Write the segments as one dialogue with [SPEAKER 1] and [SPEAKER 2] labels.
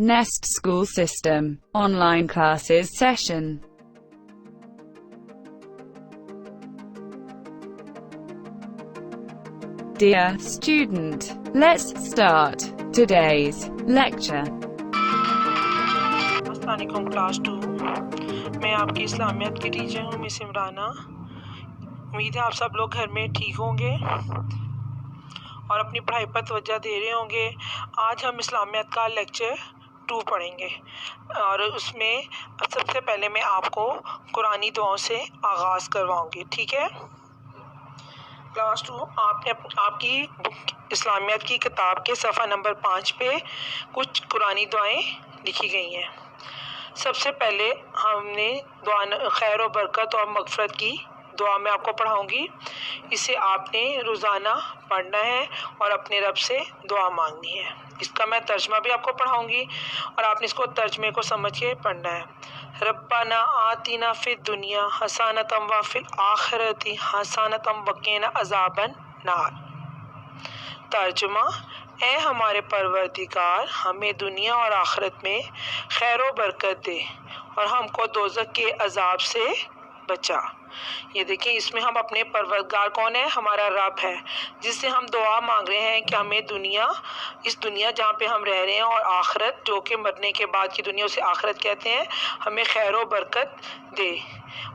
[SPEAKER 1] Nest School System, Online Classes Session. Dear student, let's start today's lecture.
[SPEAKER 2] अस्सलामुअलैकुम class 2। मैं आपकी इस्लामियत की teacher हूँ मिस इमराना। उम्मीद है आप सब लोग घर में ठीक होंगे और अपनी पढ़ाई पर तवज्जो दे रहे होंगे। आज हम इस्लामियत का लेक्चर 2 पढ़ेंगे और उसमें सबसे पहले मैं आपको कुरानी दुआओं से आगाज़ करवाऊँगी, ठीक है। क्लास 2 आपकी बुक इस्लामियत की किताब के सफ़ा नंबर 5 पे कुछ कुरानी दुआएं लिखी गई हैं। सबसे पहले हमने दुआ खैर और बरकत और मग़फ़िरत की दुआ मैं आपको पढ़ाऊँगी। इसे आपने रोज़ाना पढ़ना है और अपने रब से दुआ मांगनी है। इसका मैं तर्जमा भी आपको पढ़ाऊँगी और आपने इसको तर्जमे को समझ के पढ़ना है। रब्बाना आतिना फ़िद दुनिया हसनतम व फ़िल आखिरति हसनतम वक़िना अज़ाबन नार। तर्जुमा, ए हमारे परवरदिगार, हमें दुनिया और आखिरत में खैर व बरकत दे और हमको दोज़ख के अज़ाब से बचा। ये देखिए, इसमें हम अपने परवरदिगार कौन है? हमारा रब है, जिससे हम दुआ मांग रहे हैं कि हमें इस दुनिया जहाँ पे हम रह रहे हैं और आखिरत जो कि मरने के बाद की दुनिया, उसे आखिरत कहते हैं, हमें खैर व बरकत दे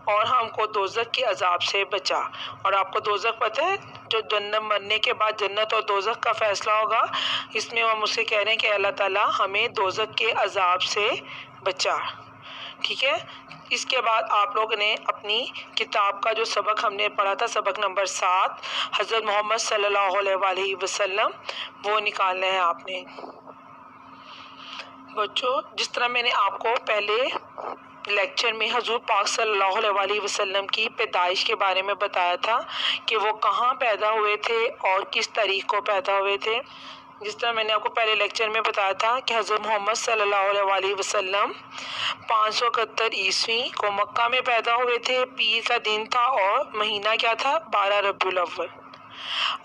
[SPEAKER 2] और हमको दोज़ख के अज़ाब से बचा। और आपको दोज़ख पता है, जो जन्नत मरने के बाद जन्नत और दोज़ख का फ़ैसला होगा, इसमें हम उससे कह रहे हैं कि अल्लाह ताला हमें दोज़ख के अज़ाब से बचा, ठीक है। इसके बाद आप लोगों ने अपनी किताब का जो सबक हमने पढ़ा था, सबक नंबर 7 हज़रत मोहम्मद सल्लल्लाहु अलैहि वसल्लम, वो निकालना है आपने। बच्चों, जिस तरह मैंने आपको पहले लेक्चर में हजूर पाक सल्लल्लाहु अलैहि वसल्लम की पैदाइश के बारे में बताया था कि वो कहाँ पैदा हुए थे और किस तारीख को पैदा हुए थे। जिस तरह मैंने आपको पहले लेक्चर में बताया था कि हज़रत मोहम्मद सल्लल्लाहु अलैहि वसल्लम 571 ईस्वी को मक्का में पैदा हुए थे। पीर का दिन था और महीना क्या था? 12 रबीउल अव्वल।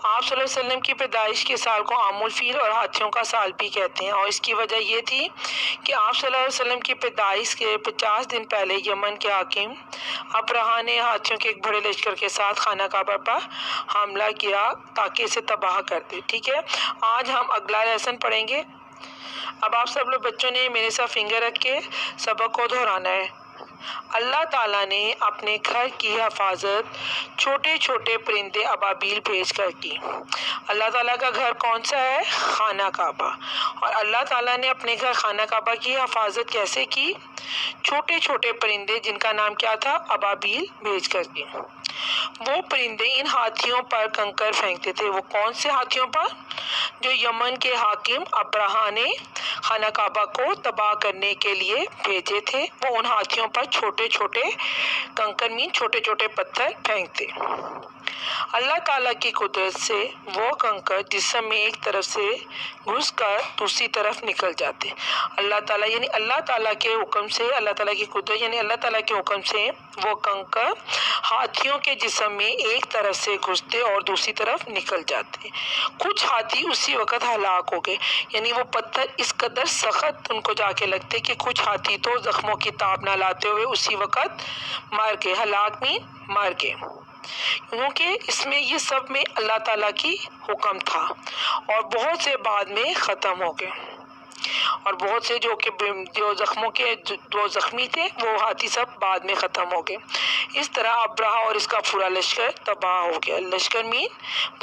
[SPEAKER 2] आप सल्लल्लाहु अलैहि वसल्लम की पैदाइश के साल को आमुल फील और हाथियों का साल भी कहते हैं और इसकी वजह ये थी कि आप सल्लल्लाहु अलैहि वसल्लम की पैदाइश के 50 दिन पहले यमन के हाकिम अबरहा ने हाथियों के एक बड़े लश्कर के साथ खाना काबा पर हमला किया ताकि इसे तबाह कर दे, ठीक है। आज हम अगला लेसन पढ़ेंगे। अब आप सब लोग बच्चों ने मेरे साथ फिंगर रख के सबक को दोहराना है। अल्लाह ताला ने अपने घर की हिफाजत छोटे छोटे परिंदे अबाबील भेज कर की। अल्लाह ताला का घर कौन सा है? खाना काबा। और अल्लाह ताला ने अपने घर खाना काबा की हिफाजत कैसे की? छोटे छोटे परिंदे जिनका नाम क्या था? अबाबील भेज कर की। वो परिंदे इन हाथियों पर कंकर फेंकते थे। वो कौन से हाथियों पर? जो यमन के हाकिम अबरहा ने खाना काबा को तबाह करने के लिए भेजे थे। वो उन हाथियों पर छोटे छोटे कंकर मीन छोटे छोटे पत्थर फेंकते। अल्लाह ताला की कुदरत से वो कंकर जिस्म में एक तरफ से घुसकर दूसरी तरफ निकल जाते। अल्लाह ताला यानी अल्लाह ताला के हुक्म से, अल्लाह ताला की कुदरत यानी अल्लाह ताला के हुक्म से वो कंकर हाथियों के जिस्म में एक तरफ से घुसते और दूसरी तरफ निकल जाते। कुछ हाथी उसी वक्त हलाक हो गए, यानी वो पत्थर इस कदर सख्त उनको जाके लगते कि कुछ हाथी तो जख्मों की ताब ना लाते हुए उसी वक्त मर गए। हलाक मीन मर गए, क्योंकि इसमें ये सब में अल्लाह ताला की हुक्म था और बहुत से बाद में ख़त्म हो गए और बहुत से जो जख्मों के जो जख्मी थे वो हाथी सब बाद में ख़त्म हो गए। इस तरह अबरहा और इसका पूरा लश्कर तबाह हो गया। लश्कर मीन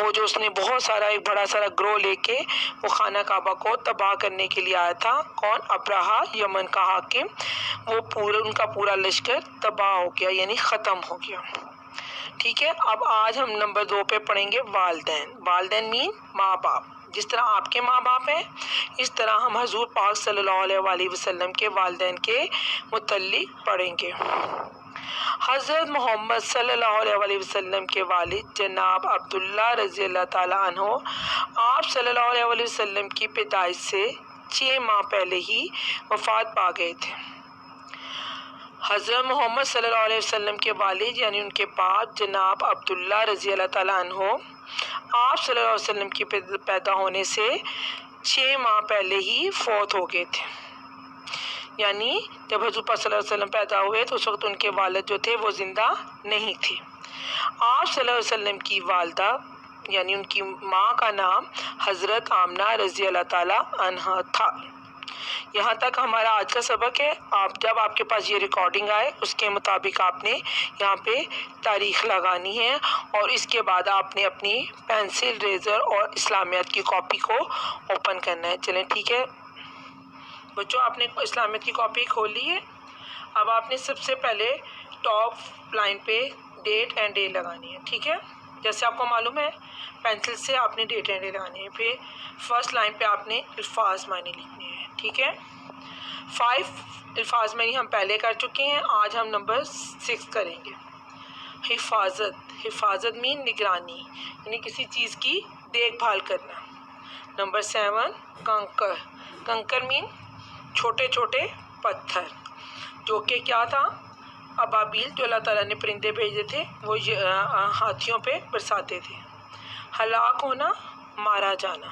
[SPEAKER 2] वो जो उसने बहुत सारा एक बड़ा सारा ग्रोह लेके वो खाना काबा को तबाह करने के लिए आया था। कौन? अबरहा, यमन का हाकिम। वो उनका पूरा लश्कर तबाह हो गया यानी ख़त्म हो गया, ठीक है। अब आज हम नंबर 2 पे पढ़ेंगे वालिदैन। वालिदैन मीन माँ बाप। जिस तरह आपके माँ बाप हैं, इस तरह हम हजूर पाक सल्लल्लाहु अलैहि वसल्लम के वालिदैन के मुतल्लिक पढ़ेंगे। हज़रत मोहम्मद सल्लल्लाहु अलैहि वसल्लम के वालिद जनाब अब्दुल्ला रज़ी अल्लाह ताला अन्हो आप सल्लल्लाहु अलैहि वसल्लम की पैदाइश से 6 माह पहले ही वफ़ात पा गए थे। हज़रत मोहम्मद सल्लल्लाहु अलैहि वसल्लम के वालिद यानी उनके बाप जनाब अब्दुल्ला रज़ी अल्लाह ताला अन्हो आप सल्लल्लाहु अलैहि वसल्लम की पैदा होने से 6 माह पहले ही फौत हो गए थे। یعنی جب حضور پاک صلی اللہ علیہ وسلم پیدا ہوئے تو اس وقت ان کے والد جو تھے وہ زندہ نہیں تھے. آپ صلی اللہ علیہ وسلم کی والدہ یعنی ان کی ماں کا نام حضرت آمنہ رضی اللہ تعالی عنہا تھا. یہاں تک ہمارا آج کا سبق ہے. جب آپ کے پاس یہ ریکارڈنگ آئے اس کے مطابق آپ نے یہاں پہ تاریخ لگانی ہے اور اس کے بعد آپ نے اپنی پینسل ریزر اور اسلامیات کی کاپی کو اوپن کرنا ہے. چلیں ٹھیک ہے بچوں, آپ نے اسلامیات کی کاپی کھول لی ہے. اب آپ نے سب سے پہلے ٹاپ لائن پہ ڈیٹ اینڈ ڈے لگانی ہے. ٹھیک ہے, جیسے آپ کو معلوم ہے پینسل سے آپ نے ڈیٹ اینڈ ڈے لگانی ہے. پھر فرسٹ لائن پہ آپ نے الفاظ معنی لکھنے ہیں. ٹھیک ہے, 5 الفاظ معنی ہم پہلے کر چکے ہیں, آج ہم نمبر 6 کریں گے. حفاظت, حفاظت مین نگرانی یعنی کسی چیز کی دیکھ بھال کرنا. نمبر 7 کنکر, کنکر مین چھوٹے چھوٹے پتھر جو کہ کیا تھا ابابیل جو اللہ تعالیٰ نے پرندے بھیجے تھے وہ ہاتھیوں پہ برساتے تھے. ہلاک ہونا مارا جانا.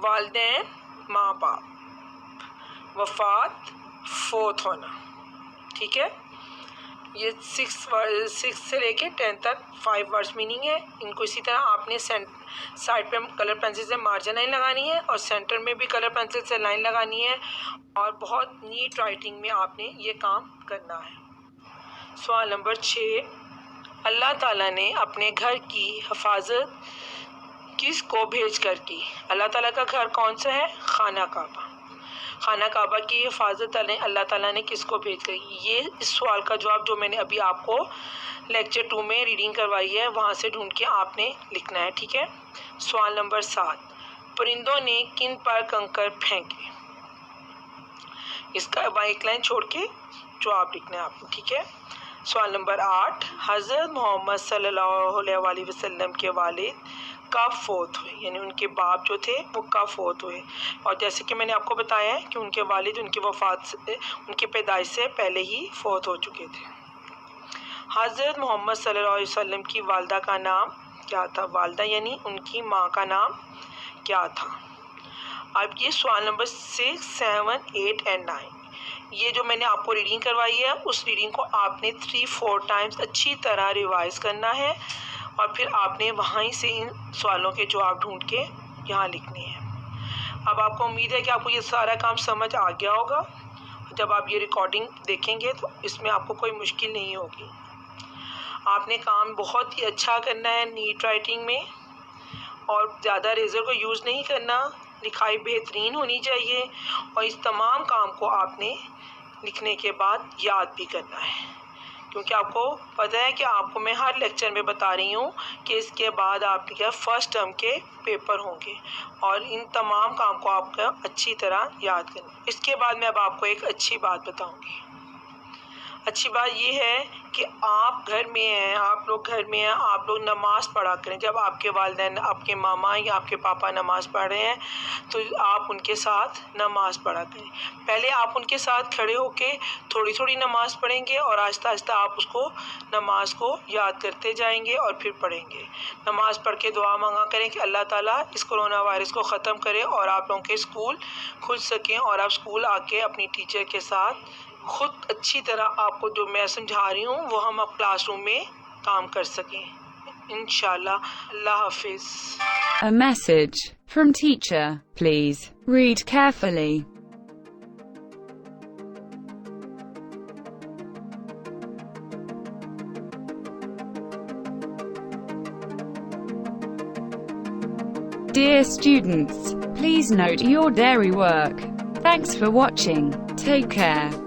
[SPEAKER 2] والدین ماں باپ. وفات فوت ہونا. ٹھیک ہے, یہ 6 سے لے کے 10 تک 5 ورڈس میننگ ہے. ان کو اسی طرح آپ نے سائڈ پہ کلر پینسل سے مارجن لائن لگانی ہے اور سینٹر میں بھی کلر پینسل سے لائن لگانی ہے اور بہت نیٹ رائٹنگ میں آپ نے یہ کام کرنا ہے. سوال نمبر 6, اللہ تعالیٰ نے اپنے گھر کی حفاظت کس کو بھیج کر کی؟ اللہ تعالیٰ کا گھر کون سا ہے؟ خانہ کعبہ. خانہ کعبہ کی حفاظت اللہ تعالیٰ نے کس کو بھیج کر کی؟ یہ اس سوال کا جواب جو میں نے ابھی آپ کو لیکچر 2 میں ریڈنگ کروائی ہے وہاں سے ڈھونڈ کے آپ نے لکھنا ہے. ٹھیک ہے. سوال نمبر 7, پرندوں نے کن پر کنکر پھینکے؟ اس کا ایک لائن چھوڑ کے جواب لکھنا ہے آپ نے. ٹھیک ہے. سوال نمبر 8, حضرت محمد صلی اللہ علیہ وسلم کے والد کب فوت ہوئے یعنی ان کے باپ جو تھے وہ کب فوت ہوئے؟ اور جیسے کہ میں نے آپ کو بتایا ہے کہ ان کے والد ان کی وفات سے ان کی پیدائش سے پہلے ہی فوت ہو چکے تھے. حضرت محمد صلی اللہ علیہ وسلم کی والدہ کا نام کیا تھا؟ والدہ یعنی ان کی ماں کا نام کیا تھا؟ اب یہ سوال نمبر 6, 7, 8 and 9 یہ جو میں نے آپ کو ریڈنگ کروائی ہے اس ریڈنگ کو آپ نے 3-4 ٹائمز اچھی طرح ریوائز کرنا ہے اور پھر آپ نے وہاں سے ان سوالوں کے جواب ڈھونڈ کے یہاں لکھنے ہیں. اب آپ کو امید ہے کہ آپ کو یہ سارا کام سمجھ آ گیا ہوگا. جب آپ یہ ریکارڈنگ دیکھیں گے تو اس میں آپ کو کوئی مشکل نہیں ہوگی. آپ نے کام بہت ہی اچھا کرنا ہے نیٹ رائٹنگ میں اور زیادہ ریزر کو یوز نہیں کرنا. لکھائی بہترین ہونی چاہیے اور اس تمام کام کو آپ نے لکھنے کے بعد یاد بھی کرنا ہے کیونکہ آپ کو پتہ ہے کہ آپ کو میں ہر لیکچر میں بتا رہی ہوں کہ اس کے بعد آپ کے فرسٹ ٹرم کے پیپر ہوں گے اور ان تمام کام کو آپ کا اچھی طرح یاد کرنا. اس کے بعد میں اب آپ کو ایک اچھی بات بتاؤں گی. اچھی بات یہ ہے کہ آپ گھر میں ہیں, آپ لوگ گھر میں ہیں, آپ لوگ نماز پڑھا کریں. جب آپ کے والدین, آپ کے ماما یا آپ کے پاپا نماز پڑھ رہے ہیں تو آپ ان کے ساتھ نماز پڑھا کریں. پہلے آپ ان کے ساتھ کھڑے ہو کے تھوڑی تھوڑی نماز پڑھیں گے اور آہستہ آہستہ آپ اس کو نماز کو یاد کرتے جائیں گے اور پھر پڑھیں گے. نماز پڑھ کے دعا مانگا کریں کہ اللہ تعالیٰ اس کرونا وائرس کو ختم کرے اور آپ لوگوں کے اسکول کھل سکیں اور آپ اسکول آ کے اپنی ٹیچر کے ساتھ خود اچھی طرح آپ کو جو میں سمجھا رہی ہوں وہ ہم اب کلاس روم میں کام کر سکیں انشاءاللہ. اللہ حافظ.
[SPEAKER 1] A message from teacher. Please read carefully. Dear students, please note your diary work. Thanks for watching. Take care.